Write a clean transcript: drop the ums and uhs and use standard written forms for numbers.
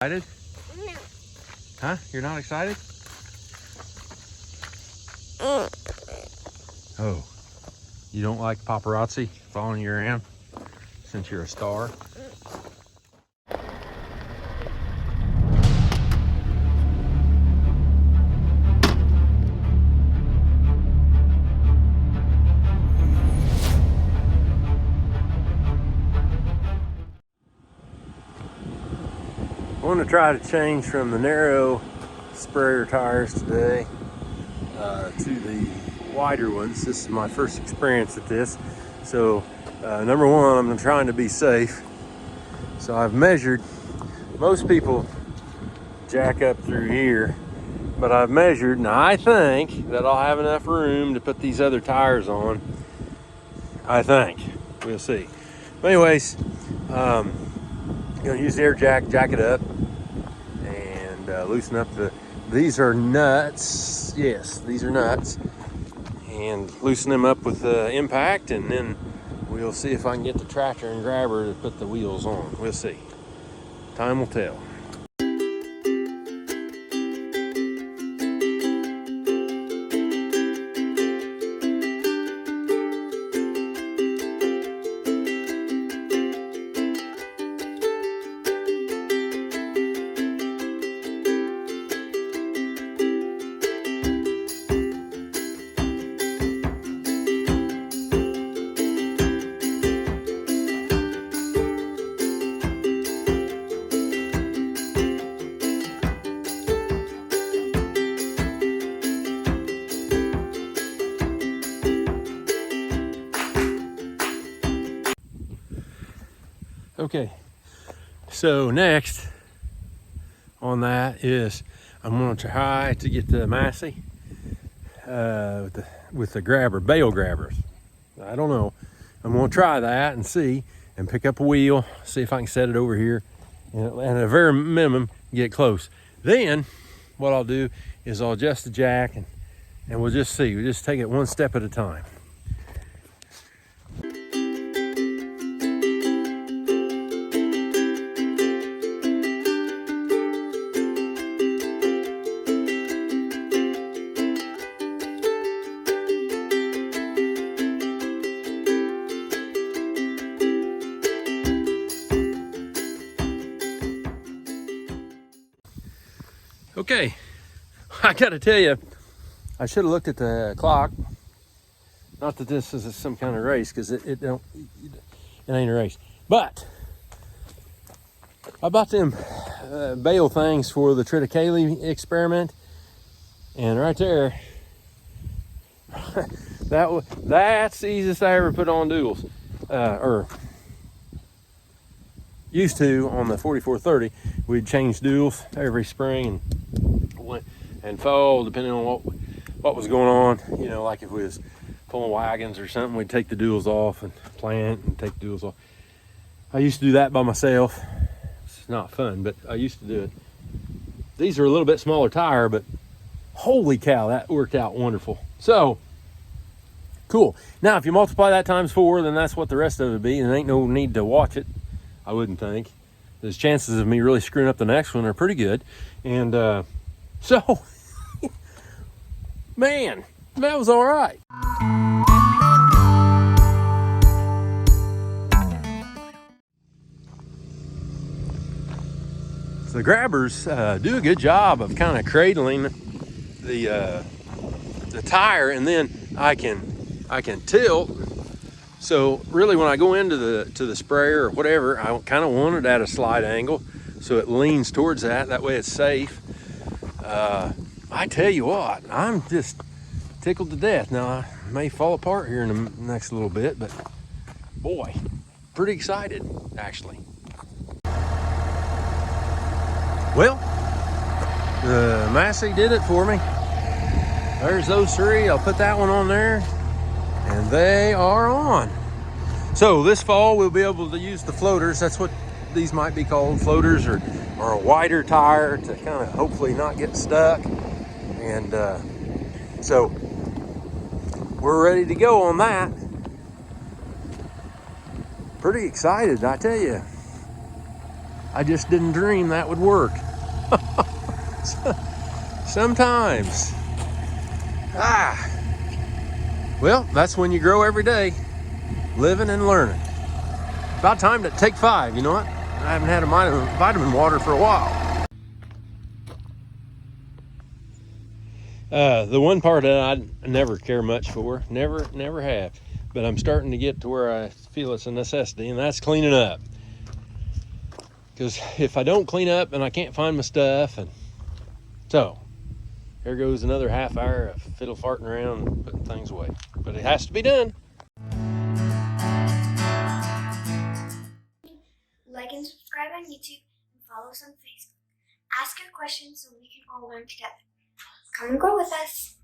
Excited? No. Huh? You're not excited? Oh, you don't like paparazzi following you around since you're a star? I want to try to change from the narrow sprayer tires today to the wider ones. This is my first experience at this. So number one, I'm trying to be safe. So I've measured. Most people jack up through here, but I've measured and I think that I'll have enough room to put these other tires on. I think. We'll see. But anyways, gonna use the air jack it up and loosen up these are nuts. Yes, these are nuts. And loosen them up with the impact, and then we'll see if I can get the tractor and grabber to put the wheels on. We'll see. Time will tell. Okay, so next on that is I'm going to try to get the Massey with the grabber, bale grabbers. I don't know. I'm going to try that and see, and pick up a wheel, see if I can set it over here, and at a very minimum get close. Then what I'll do is I'll adjust the jack, and we'll just see. We'll just take it one step at a time. Okay, I gotta tell you, I should have looked at the clock. Not that this is some kind of race, because it ain't a race. But I bought them bale things for the triticale experiment, and right there, that's the easiest I ever put on duals, or used to on the 4430. We'd change duals every spring and fall, depending on what was going on. You know, like if we was pulling wagons or something, we'd take the duals off and plant and take the duals off. I used to do that by myself. It's not fun, but I used to do it. These are a little bit smaller tire, but holy cow, that worked out wonderful. So cool. Now if you multiply that times 4, then that's what the rest of it would be, and there ain't no need to watch it, I wouldn't think. There's chances of me really screwing up the next one are pretty good. And so man, that was all right. So the grabbers do a good job of kind of cradling the tire, and then I can tilt. So really, when I go into the sprayer or whatever, I kind of want it at a slight angle, so it leans towards that. That way, it's safe. I tell you what, I'm just tickled to death. Now, I may fall apart here in the next little bit, but boy, pretty excited, actually. Well, the Massey did it for me. There's those 3. I'll put that one on there, and they are on. So this fall, we'll be able to use the floaters. That's what these might be called, floaters, or a wider tire to kind of hopefully not get stuck. And so we're ready to go on that. Pretty excited, I tell you. I just didn't dream that would work. Sometimes. Well, that's when you grow every day, living and learning. About time to take 5, you know what? I haven't had a vitamin water for a while. The one part that I never care much for, never have, but I'm starting to get to where I feel it's a necessity, and that's cleaning up. Because if I don't clean up, then I can't find my stuff, and so here goes another half hour of fiddle farting around and putting things away. But it has to be done. Like and subscribe on YouTube and follow us on Facebook. Ask your questions so we can all learn together. Come and grow with us.